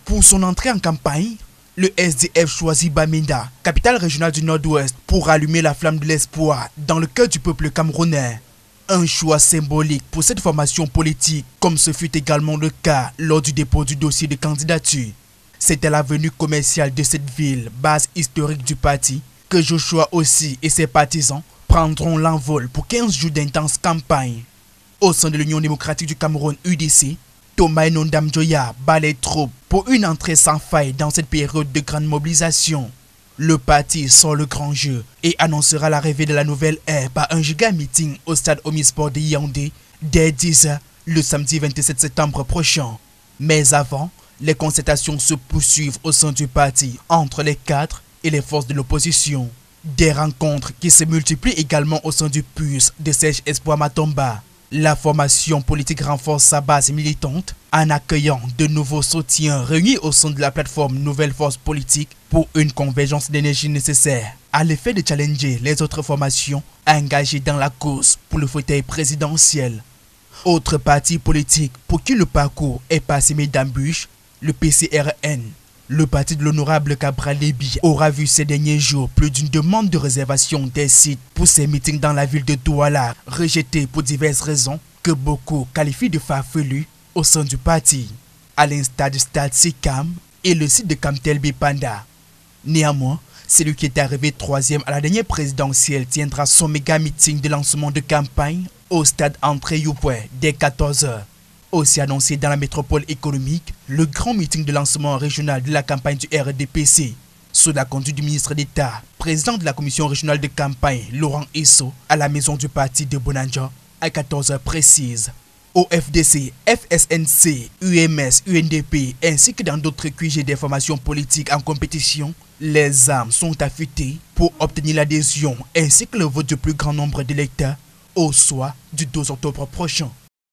Pour son entrée en campagne, le SDF choisit Bamenda, capitale régionale du Nord-Ouest, pour allumer la flamme de l'espoir dans le cœur du peuple camerounais. Un choix symbolique pour cette formation politique, comme ce fut également le cas lors du dépôt du dossier de candidature. C'est à l'avenue commerciale de cette ville, base historique du parti, que Joshua aussi et ses partisans prendront l'envol pour 15 jours d'intense campagne. Au sein de l'Union démocratique du Cameroun UDC, Thomas Enonda Mjoya bat les troupes pour une entrée sans faille dans cette période de grande mobilisation. Le parti sort le grand jeu et annoncera l'arrivée de la nouvelle ère par un giga meeting au stade Omnisport de Yaoundé dès 10h le samedi 27 septembre prochain. Mais avant, les concertations se poursuivent au sein du parti entre les cadres et les forces de l'opposition. Des rencontres qui se multiplient également au sein du PUS de Serge Espoir Matomba. La formation politique renforce sa base militante en accueillant de nouveaux soutiens réunis au sein de la plateforme Nouvelle Force Politique pour une convergence d'énergie nécessaire à l'effet de challenger les autres formations engagées dans la course pour le fauteuil présidentiel. Autre parti politique pour qui le parcours est parsemé d'embûches, le PCRN. Le parti de l'honorable Cabral Lébi aura vu ces derniers jours plus d'une demande de réservation des sites pour ses meetings dans la ville de Douala, rejetée pour diverses raisons que beaucoup qualifient de farfelues au sein du parti, à l'instar du stade Sikam et le site de Kamtel Bipanda. Néanmoins, celui qui est arrivé troisième à la dernière présidentielle tiendra son méga meeting de lancement de campagne au stade André Youpoué dès 14h. Aussi annoncé dans la métropole économique, le grand meeting de lancement régional de la campagne du RDPC, sous la conduite du ministre d'État, président de la commission régionale de campagne, Laurent Isso, à la maison du parti de Bonanja, à 14h précises. Au FDC, FSNC, UMS, UNDP, ainsi que dans d'autres QG des formations politiques en compétition, les armes sont affûtées pour obtenir l'adhésion ainsi que le vote du plus grand nombre d'électeurs au soir du 12 octobre prochain.